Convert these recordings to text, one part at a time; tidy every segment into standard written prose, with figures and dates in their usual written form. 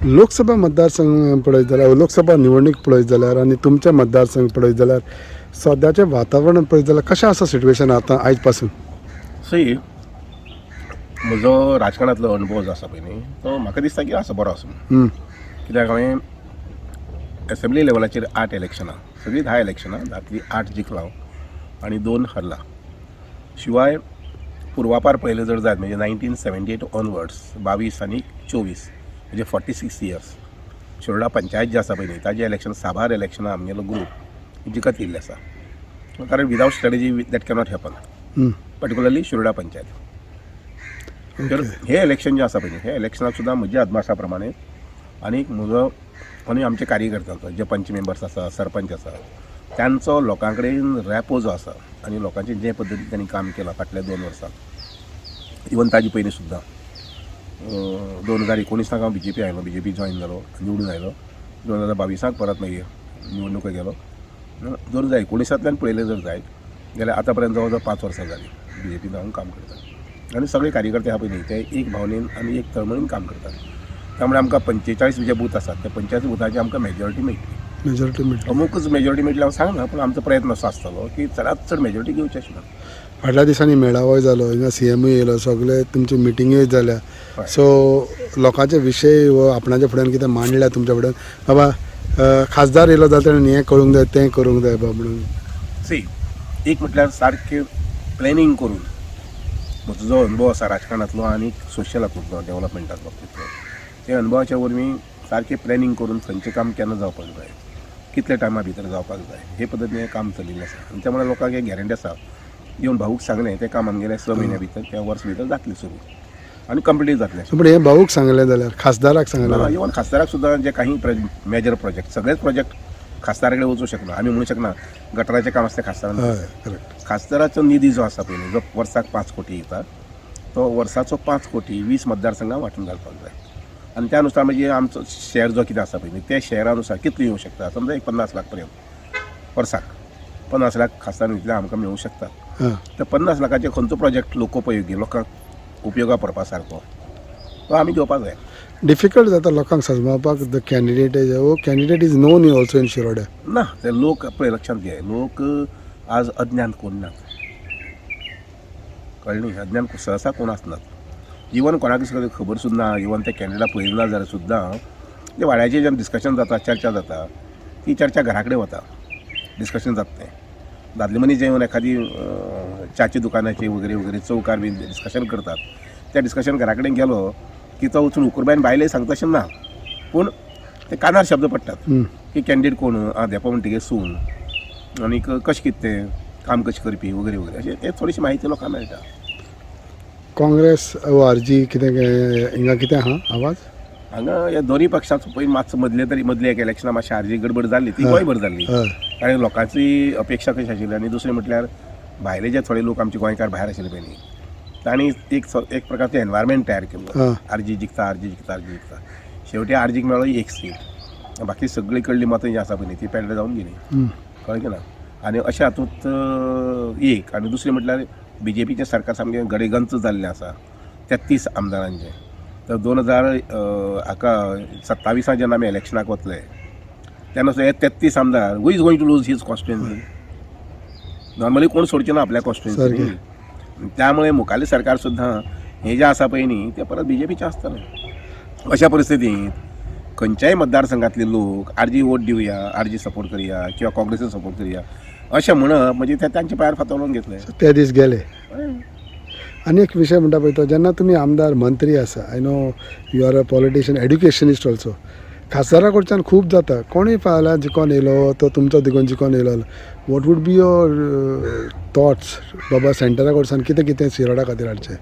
लोकसभा मतदारसंघ पळयत जाल्यार लोकसभा निवडणूक पळयत जाल्यार आनी तुमचे मतदारसंघ पळयत जाल्यार सद्याचें वातावरण पळयत जाल्यार कशें आसा सिट्युएशन आतां आयज पासून? सी म्हजो राजकारणांतलो अनुभव जो आसा पळय न्ही तो म्हाका दिसता की आसा बरो आसा म्हणून. कित्याक हांवें एसेंब्ली लेवलाचेर 8 इलेक्शनां सगळीं 10 इलेक्शनां तातलीं 8 जिखलां आनी 2 हरलां. शिवाय पुर्वापार पळयलें जर जायत म्हणजे 1978 ऑनवर्ड्स 22 आनी 24 म्हणजे 46 इयर्स शिरोडा पंचायत जी आसा पळय न्ही ताजें इलेक्शन साबार इलेक्शनां आमगेलो ग्रूप जिखत येयल्ले आसा. कारण without strategy that cannot happen particularly Shiroda panchayat. तर हे इलेक्शन जें आसा पळय न्ही हे इलेक्शनाक सुद्दां म्हज्या अदमासा प्रमाणे आनीक म्हजो आनी आमचे कार्यकर्त्यांचो जे पंच मेंबर्स आसा सरपंच आसा त्यांचो लोकां कडेन रॅपो जो आसा आनी लोकांचें जे पद्दतीन त्यांनी काम केलां फाटल्या 2 वर्सांत इवन ताजे पयलीं सुद्दां 2019 हांव BJP आयलो BJP जॉयन जालो निवडून आयलो 2022 परत मागीर निवडणुका गेलो 2019 पळयलें जर जायत जाल्यार आतां पर्यंत जवळ जवळ 5 वर्सां जालीं BJP हांव काम करता आनी सगळे कार्यकर्ते आहा पळय न्ही ते एक भावनेन आनी एक तळमळीन काम करतात. त्यामुळे आमकां 45 जे बूथ आसात त्या 45 बुथाची आमकां मेजॉरिटी मेळटली. अमुकूच मेजॉरिटी मेळटली हांव सांगना पूण आमचो प्रयत्न असो आसतलो की चडांत चड मेजॉरिटी घेवची अशें ना. फाटल्या दिसांनी मेळावोय जालो हिंगा CMूय येयलो सगळे तुमची मिटिंगूय जाल्या सो लोकांचे विशय व आपणाच्या फुड्यान कितें मांडल्या तुमच्या फुड्यान बाबा खासदार येयलो जाता आनी हें करूंक जाय तें करूंक जाय बाबा म्हणून. सी एक म्हटल्यार सारकें प्लॅनिंग करून म्हजो जो अनुभव आसा राजकारणांतलो आनी सोशल हातूंतलो डेव्हलपमेंटाच्या बाबतींतलो ते अनुभवाच्या वरवीं सारकें प्लॅनिंग करून खंयचें काम केन्ना जावपाक जाय कितल्या टायमा भितर जावपाक जाय हे पद्दतीन काम चलिल्लें आसा आनी त्या मुळे लोकांक एक गॅरंटी आसा येवन भाऊक सांगलें तें काम आमगेलें 6 म्हयन्या भितर त्या वर्स भितर जातलें सुरू आनी कंप्लीट जातलें. पूण हें भाऊक सांगलें जाल्यार खासदाराक सांगलें इवन खासदाराक सुद्दां जे काही मेजर प्रोजेक्ट सगळेच प्रोजेक्ट खासदारा कडेन वचूंक शकना आमी म्हणूंक शकना गटराचें काम आसता खासदारान. खासदाराचो निधी जो आसा पळय जो वर्साक 5 कोटी येता तो वर्साचो 5 कोटी 20 मतदारसंघां वांटून घालपाक जाय आनी त्या अनुसार म्हणजे आमचो शेअर जो कितें आसा पळय न्ही त्या शेअरानुसार कितले येवंक शकता समजा एक 50 लाख पर्यंत वर्साक 50 लाख खासदार इतले आमकां मेळूंक शकतात. तर 50 लाखाचे खंयचो प्रोजेक्ट लोकोपयोगी लोकांक उपयोगा पडपा सारको तो आमी घेवपाक जाय. डिफिकल्ट जाता लोकांक समजपाक the candidate is known also in शिरोड्या. ना ते लोक पळय लक्षांत घे लोक आज अज्ञान कोण नात कळ्ळें अज्ञान सहसा कोण आसनात इवन कोणाक सुद्दां खबर सुद्दां ना इवन ते कॅन्डिडेट पळयना जाल्यार सुद्दां ते वाड्याचेर जेन्ना डिस्कशन जाता चर्चा जाता ती चर्चा घरा कडेन वता डिस्कशन जाता तें दादले मनीस जेवन एखादी च्याची दुकानाची वगैरे वगैरे चौकार बी डिस्कशन करतात त्या डिस्कशन घरा कडेन गेलो की तो वचून उकरबायन बायलेय सांगता अशें ना पूण ते कानार शब्द पडटात की कॅन्डिडेट कोण देपा म्हणटकीर सून आनी कशें कितें तें काम कशें करपी वगैरे वगैरे अशें ते थोडीशी म्हायती लोकांक मेळटा. काँग्रेस व RG कितें हिंगा कितें आहा आवाज हांगा ह्या दोनूय पक्षांचो पयलीं मातसो मदले एक इलेक्शनां मातशी RG गडबड जाल्ली ती गोंयभर जाल्ली कारण लोकांची अपेक्षा कशी आशिल्ली आनी दुसरें म्हटल्यार भायले जे थोडे लोक आमचे गोंयकार भायर आशिल्ले पयलीं तांणी एक प्रकारचो एनवायरमेंट तयार केल्लो RG जिखता शेवटी RGक मेळ्ळो 1 सीट बाकी सगळी कडली मतां जी आसा पळय ती पेड्ड्यार जावन गेली कळ्ळें ना. आनी अशें हातूंत एक आनी दुसरें म्हटल्यार BJPचें सरकार सामकें गडेगंच जाल्लें आसा 33 आमदारांचें. तर 2027 जेन्ना आमी इलेक्शनाक वतले तेन्ना हे 33 आमदार who is going to lose his constituency normally कोण सोडचे ना आपल्या कॉन्स्टिट्युएन्सी त्यामुळे मुखाल्लें सरकार सुद्दां हें जें आसा पळय न्ही तें परत BJPचें आसतलें. अशा परिस्थितींत खंयच्याय मतदारसंघातले लोक RG वोट दिवया RG सपोर्ट करया किंवा काँग्रेसीक सपोर्ट करया अशें म्हणप म्हणजे ते तांचे पांयार फातरून घेतले ते दीस गेले. आनी एक विशय म्हणटा पळय तो जेन्ना तुमी आमदार मंत्री आसा I know you are a politician educationist also खासदारा कडच्यान खूब जाता कोणूय फाल्यां जिखोन येयलो तो तुमचो दिगून जिखोन येयलो what would be your thoughts बाबा सेंटरा कडच्यान कितें कितें शिरोडा खातीर हाडचें.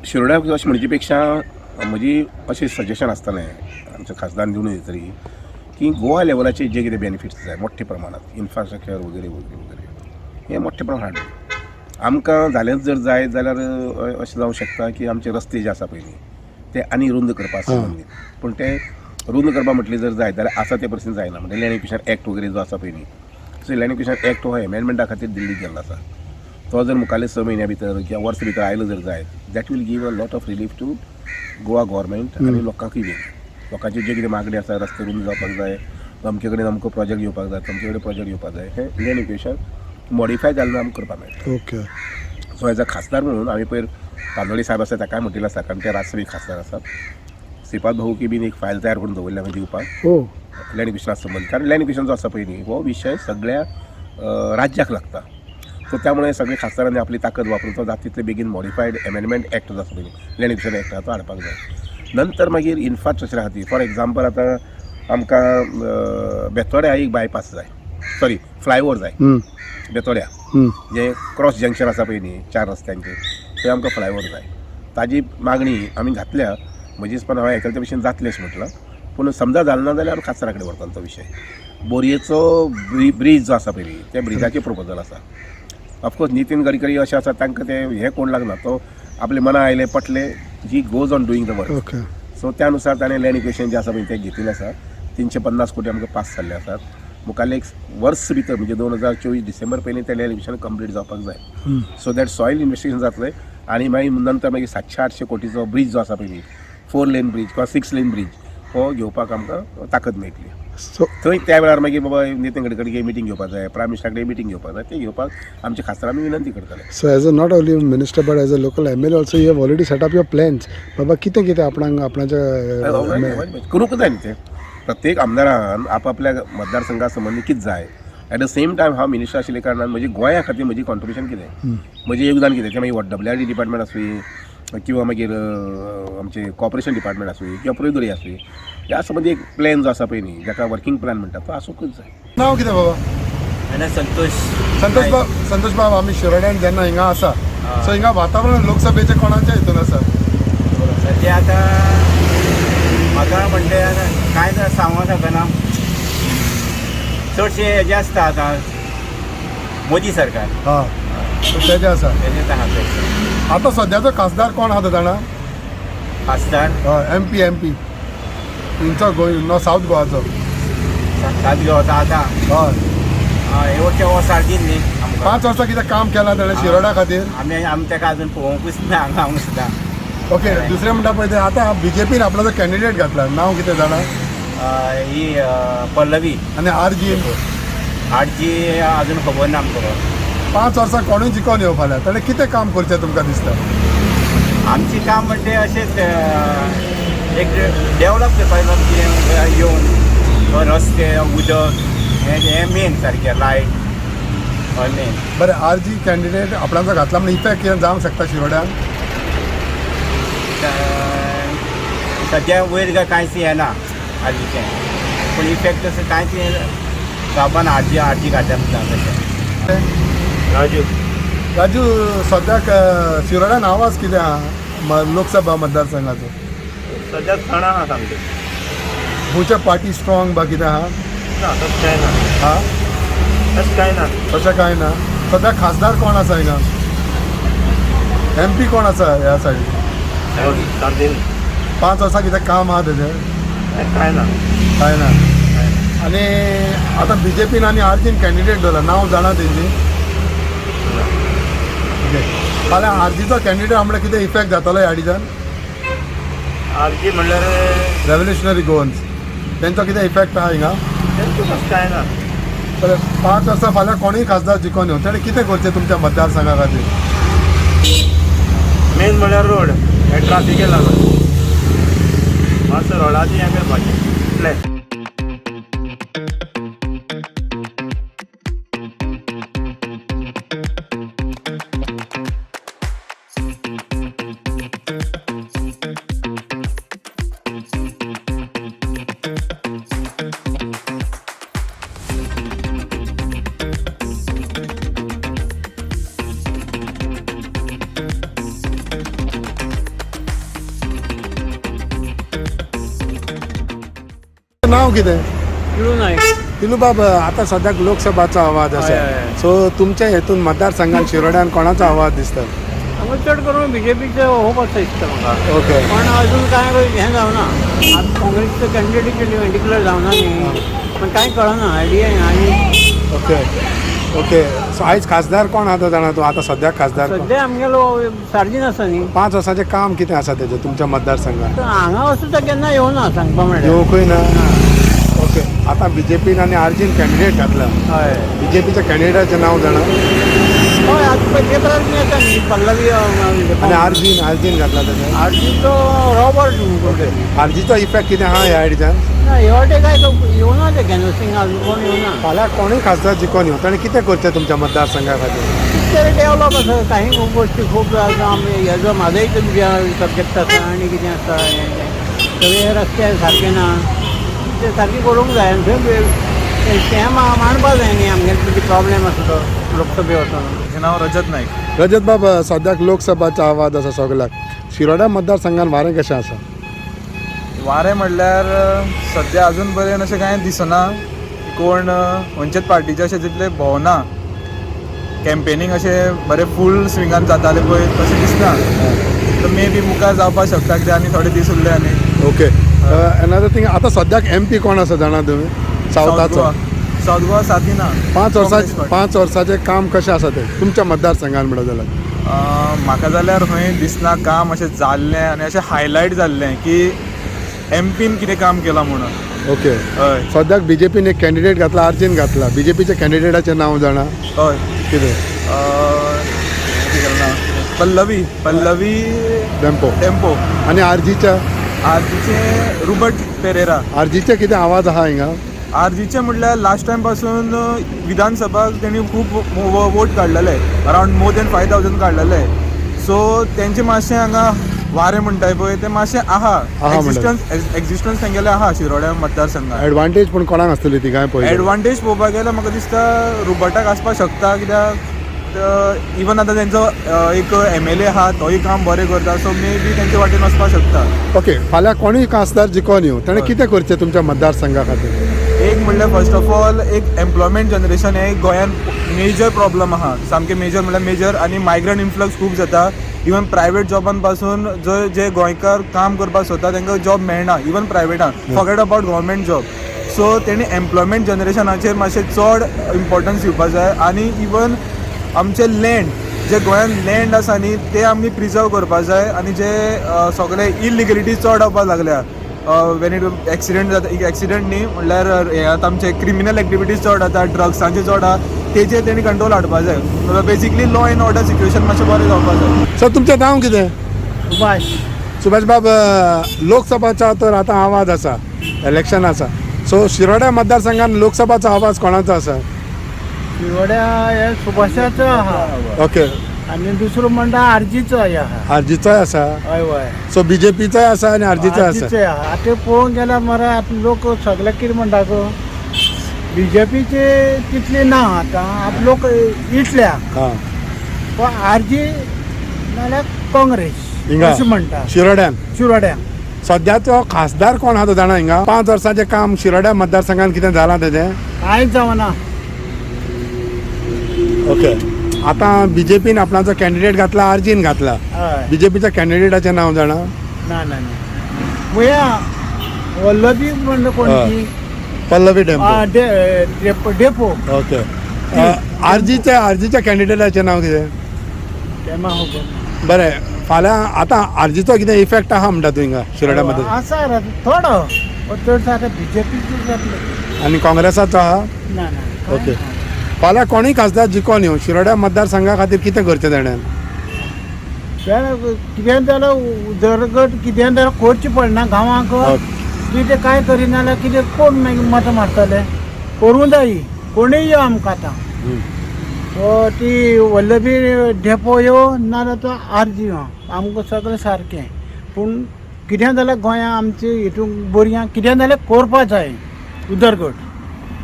शिरोड्या अशें म्हणचे पेक्षा म्हजी अशें सजेशन आसतलें आमचे खासदार निवडून येतरी की गोवा लेवलाचे जे कितें बेनिफिट्स जाय मोठ्या प्रमाणात इन्फ्रास्ट्रक्चर वगैरे वगैरे वगैरे हे मोठ्या प्रमाणात हाडून आमकां जालेंच जर जाय जाल्यार अशें जावंक शकता की आमचे रस्ते जे आसा पळय ते आनी रुंद करपा संबंदीत पूण ते रुंद करपा म्हटलें जर जाय जाल्यार आसा ते परिस्थिती जायना म्हणजे लँड एक्विजिशन एक्ट वगैरे जो आसा पळय न्ही सो लँड एक्विजिशन एक्ट हो एमेंडमेंटा खातीर दिल्लीक गेल्लो आसा तो जर मुखाल्ले 6 म्हयन्या भितर किंवा वर्स भितर आयलो जर जाय that will give a lot of relief to Goa government आनी लोकांकूय बी लोकांची जे कितें मागणी आसा रस्ते रुंद जावपाक जाय, अमके कडेन अमको प्रोजेक्ट येवपाक जाय, तुमचे कडेन प्रोजेक्ट येवपाक जाय, हें इंडियन इक्वेशन मॉडिफाय जाल्लें आमकां करपाक मेळटा. ओके. सो एज अ खासदार म्हणून हांवें पयर कांदोळे साहेब आसा ताकाय म्हटिल्लें आसा, कारण ते राज्यसभेक खासदार आसात. श्रीपाद भाऊकी बीन एक फायल तयार करून दवरल्या हांवें दिवपाक हो. लँड इक्वेशना संबंद, कारण लँड इक्वेशन जो आसा पळय न्ही हो विशय सगळ्या राज्याक लागता. सो त्यामुळे सगळे खासदारांनी आपली ताकद वापरून तो जाता तितले बेगीन मॉडिफायड एमेंडमेंट एक्ट जो आसा पळय लँड इक्वेशन एक्ट तो हाडपाक जाय. नंतर मागीर इन्फ्रास्ट्रक्चरा खातीर फॉर एग्जाम्पल आतां आमकां बेतोड्या एक बायपास जाय, सॉरी फ्लायओवर जाय बेतोड्या, जे क्रॉस जंक्शन आसा पळय न्ही 4 रस्त्यांचेर थंय आमकां फ्लायओवर जाय. ताजी मागणी आमी घातल्या, म्हजे दिसपान हांवें आयकलां ते भशेन जातलें अशें म्हटलां. पूण समजा जालें ना जाल्यार खासदारा कडेन व्हरतलो तो विशय. बोरयेचो ब्रीज जो आसा पळय न्ही त्या ब्रिजाचें प्रपोजल आसा. ऑफकोर्स नितीन गडकरी अशें आसा तांकां ते हें कोण लागना, तो आपले मना आयले पटले ही goes on doing the work. Okay. So त्या अनुसार ताणें लँड इक्वेशन जें आसा पळय तें घेतिल्लें आसा. 350 कोटी आमकां पास जाल्ले आसात. मुखाल्ले एक वर्स भितर म्हणजे 2024 डिसेंबर पयलीं तें लँड इक्वेशन कंप्लीट जावपाक जाय. सो दॅट सॉयल इन्वेस्टिगेशन जातलें आनी मागीर नंतर मागीर 700-800 कोटीचो ब्रीज जो आसा पळय न्ही 4 लेन ब्रीज किंवा 6 लेन ब्रीज हो घेवपाक आमकां ताकद मेळटली. सो थंय त्या वेळार मागीर बाबा नितीन गडकरी मिटींग घेवपाक जाय, प्रायम मिनिस्टरा कडेन मिटींग घेवपाक जाय, ते घेवपाक आमच्या खासदारांनी विनंती करतले. So as a not only minister but as a local MLA also you have already set up your plans. बाबा कितें कितें आपणाच्या करूंक जाय न्ही तें. प्रत्येक आमदारान आपापल्या मतदारसंघा संबंधी कितें जाय. एट द सेम टायम हांव मिनिस्टर आशिल्ले कारणान म्हजी गोंया खातीर म्हजी कॉन्ट्रिब्युशन कितें, म्हजें योगदान कितें, तें मागीर WRD डिपार्टमेंट आसूं किंवा मागीर आमचे कॉर्पोरेशन डिपार्टमेंट आसूं किंवा प्रोदोरी आसूं, ह्या संबंधी एक प्लॅन जो आसा पळय न्ही जाका वर्किंग प्लॅन म्हणटा तो आसूंकच जाय. नांव कितें बाबा? संतोष बाब, आमी शिरोड्यान जेन्ना हिंगा आसा सो हिंगा वातावरण लोकसभेचे कोणाच्या हितून आसा? सध्या आता म्हाका म्हणटे कांय सांगूंक शकना. चडशे हेजे आसता आतां मोदी सरकार हां सो तेजे आसा. तेजेच आहा चडशे. आतां सद्याचो खासदार कोण आहा तो जाणा? खासदार हय MP हिंचो गोंय सावथ गोवाचो. सात घेवता आतां हय हे वर्षे वसार दीन न्ही आमकां. 5 वर्सां कितें काम केलां ताणें शिरोडा खातीर? आमी तेका अजून पळोवंकूच ना हांगा सुद्दां. ओके. दुसरें म्हणटा पळय तें आतां BJPन आपणाचो कॅन्डिडेट घातला, नांव कितें जाणा? ही पल्लवी आनी RG अजून खबर ना आमकां. 5 वर्सां कोणूय जिखोन येवं फाल्यां ताणें कितें काम करचें तुमकां दिसता? आमचें काम म्हणजे अशेंच एक डेवलप करपाक कितें येवन रस्ते उदक हे मेन सारकें लायट हय मेन. बरें RG कॅन्डिडेट आपणाचो घातला म्हणून इफेक्ट कितें जावंक शकता शिरोड्यान? सद्या वयर कांयच येना आर्जीचें, पूण इफेक्ट तसो कांयच जावपाना. आर्जी घातल्या तशें. राजू सद्याक शिरोड्यान आवाज कितें आहा लोकसभा मतदारसंघाचो? सध्या थंड आहा सामकें. खंयच्या पार्टी स्ट्रॉंग बा कितें आहा? ना तशें कांय ना. हां तशें कांय ना. तशें कांय ना. सद्या खासदार कोण आसा हिंगा? MP कोण आसा ह्या सायडीन? चांदील 5 वर्सां कितें काम आहा तेजें? कांय ना. कांय ना. आनी आतां BJPन आनी RGन कॅन्डिडेट दवरला, नांव जाणा तेंची? ओके. फाल्यां RGचो कॅन्डिडेट म्हणल्यार कितें इफेक्ट जातलो ह्या डिजान? आरजी म्हणल्यार रेव्होल्युशनरी गोवन्स तेंचो कितें इफेक्ट आहा हिंगा? तेंचो तशें कांय ना. बरें 5 वर्सां फाल्यां कोणूय खासदार जिखोन येवं ताणें कितें करचें तुमच्या मतदारसंघा खातीर? मेन म्हणल्यार रोड हे ट्राफिके लागून मातसो रोडाची हें करपाचें इतलें. नांव कितें? किळू नायक. तिलू बाब, आतां सद्याक लोकसभाचो आवाज आसा. हय, हय. सो तुमच्या हेतून मतदारसंघात शिरोड्यान कोणाचो आवाज दिसता? हांगा चड करून BJPचो होप आसता दिसता म्हाका. ओके. पण अजून कांय हें जावना. आतां काँग्रेसचो कॅन्डिडेट डिक्लेअर जावना न्ही, पण कांय कळना, आयडिया ना. आनी ओके. ओके. सो आयज खासदार कोण आहा तो जाणा तूं आतां सद्याक खासदार कोण? सध्या आमगेलो सार्जीन आसा न्ही 5 वर्साचें काम कितें आसा तेजें तुमच्या मतदारसंघात? तर हांगा वचून तो केन्ना येवना सांगपा म्हणल्यार येवंकूय ना. ओके, आतां बीजेपीन आनी आरजीन कॅन्डिडेट घातला. हय बीजेपीच्या कॅन्डिडेटाचें नांव जाणा हय आतां पेपरार बी येता न्ही पल्लवी आनी आरजीन घातला तेजें. आरजी तो रॉबर्ट आरजीचो इफेक्ट कितें आहा ह्या हाडीच्यान? हे वाटे काय तो येवना ते कॅनवसिंग अजून कोण येवना फाल्यां कोणूय खासदार जिखून येवं ताणें कितें करचें तुमच्या मतदारसंघा खातीर? ते डेवलप आसा काही खूब गोश्टी खूब आसा हेजो म्हाजोय सब्जेक्ट आसा आनी कितें आसा सगळे रस्ते सारके ना ते सारके करूंक जाय आनी थंय मांडपा जाय न्ही आमगे कितें प्रॉब्लेम आसा तो लोकसभे वचून. म्हजें नांव रजत नायक. रजत बाबा, सद्याक लोकसभाचो आवाज आसा सगळ्याक. शिरोड्या मतदारसंघान वारें कशें आसा? वारें म्हणल्यार सद्या अजून पर्यंत अशें कांय दिसना कोण खंयच्याच पार्टीचे अशें तितले भोवना. कॅम्पेनींग अशें बरें फूल स्विंगान जातालें पळय तशें दिसना. तर मे बी मुखार जावपाक शकता कित्याक आनी थोडे दीस उरले आनी. ओके, अनदर थिंग आतां सद्याक MP कोण आसा जाणा तुमी? सावथाचो. सावथ गोवा साथिना 5 वर्साचें काम कशें आसा तें तुमच्या मतदारसंघान म्हणत जाल्यार? म्हाका जाल्यार खंय दिसना काम अशें जाल्लें आनी अशें हायलायट जाल्लें की MPन कितें काम केलां म्हणून. ओके, हय सद्याक बीजेपीन एक कॅन्डिडेट घातला, आरजीन घातला. बीजेपीच्या कॅन्डिडेटाचें नांव जाणा हय कितें? कितें केलें ना पल्लवी टेम्पो आनी आरजीच्या? आरजीचे रुबर्ट पेरेरा. आरजीचे कितें आवाज आहा हिंगा? आरजीचे म्हणल्यार लास्ट टायम पासून विधानसभाक तेणी खूब वोट काडलेले, अरावंड मोर दॅन 5,000 काडलेले. सो तेंचे मातशें हांगा वारें म्हणटाय पळय तें मातशें आहा एक्झिस्टन्स तेंगेलें आहा शिरोड्या मतदारसंघात. एडवांटेज पूण कोणाक आसतली ती काय पळय? एडवांटेज पळोवपाक गेल्यार म्हाका दिसता रुबर्टाक आसपाक शकता कित्याक इवन आतां तेंचो एक MLA आहा तोय काम बरें करता. सो मे बी तेंचे वाटेन वचपाक शकता. ओके, फाल्यां कोणूय खासदार जिखून येवं ताणें कितें करचें तुमच्या मतदारसंघा खातीर? एक म्हणल्यार फर्स्ट ऑफ ऑल एक एम्प्लॉयमेंट जनरेशन हे गोंयान मेजर प्रॉब्लम आहा. सामकें मेजर म्हणल्यार मेजर. आनी मायग्रंट इन्फ्लक्स खूब जाता. इवन प्रायवेट जॉबान पासून जे गोंयकार काम करपाक सोदता तांकां जॉब मेळना इवन प्रायवेटान, forget about government job. So तेणी एम्प्लॉयमेंट जनरेशनाचेर मातशें चड इम्पॉर्टन्स दिवपाक जाय. आनी इवन आमचे लँड जे गोंयान लँड आसा न्ही ते आमी प्रिजर्व करपाक जाय. आनी जे सगळे इलिगलिटी चड जावपाक लागल्या वेन इट एक्सिडेंट जाता, एक्सिडेंट न्ही म्हणल्यार हे आतां आमचे क्रिमिनल एक्टिविटीज चड जाता, ड्रग्सांचे चड आहा, तेजेर तेणी कंट्रोल हाडपाक जाय. Basically law end order situation मातशें बरें जावपाक जाय. सर तुमचें नांव कितें? सुभाष बाब, लोकसभाचा तर आतां आवाज आसा, इलेक्शन आसा. सो शिरोड्या मतदारसंघान लोकसभाचो आवाज कोणाचो आसा? शिरोड्या हे सुभाषाचो आहा. ओके, आनी दुसरो म्हणटा आरजीचो आहा. आरजीचोय आसा. हय हय सो बीजेपीचोय आसा आनी आरजीचोय आसा. आहा. आतां पळोवंक गेल्यार मरे आतां लोक सगळे कितें म्हणटा गो बीजेपीचे तितले ना आतां लोक इटल्या. पण आरजी नाल्यार काँग्रेस हिंगा अशें म्हणटा शिरोड्यान. सद्याचो खासदार कोण आहा तो जाणा हिंगा? 5 वर्साचें काम शिरोड्या मतदारसंघान कितें जालां तेजें? कांयच जावना. ओके, आतां बीजेपीन आपणाचो कॅन्डिडेट घातला, आरजीन घातला. हय बीजेपीच्या कॅन्डिडेटाचें नांव जाणा? ना ना पळया वल्लभी म्हणटा कोणती पल्लवी टेम्पो. डेपो. ओके, आरजीच्या कॅन्डिडेटाचें नांव कितें? तेमा खबर. बरें, फाल्यां आतां आरजीचो कितें इफेक्ट आहा म्हणटा तूं हिंगा शिरोड्या मध्ये? आसा रे थोडो, चडसो आतां बीजेपीचो जातलो. आनी काँग्रेसाचो आहा? ना ना. ओके, फाल्यां कोणूय खासदार जिखून येवं शिरोड्या मतदारसंघा खातीर कितें करचें ताणें? कितें जाल्यार उदरगत कितें जाल्यार करचें पडना गांवांक. कितें कांय करिना जाल्यार कितें कोण मागीर मतां मारतले? करूं जायी कोणूय यो आमकां आतां. ती वल्लभी डेपो यो नाल्यार तो आरजी यो आमकां सगळें सारकें. पूण कितें जाल्यार गोंयांत आमचे हितून भुरग्यांक कितें जाल्यार करपा जाय उदरगत.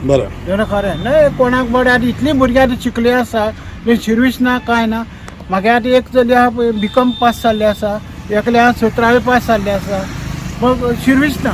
बरें, तें खरें न्हय कोणाक बरें. आतां इतलीं भुरगीं आतां शिकलीं आसा, सर्वीस ना कांय ना. म्हागे आतां एक चली आहा BCom पास जाल्ली आसा, एकले आहा 17वी पास जाल्ली आसा, मग सर्वीस ना.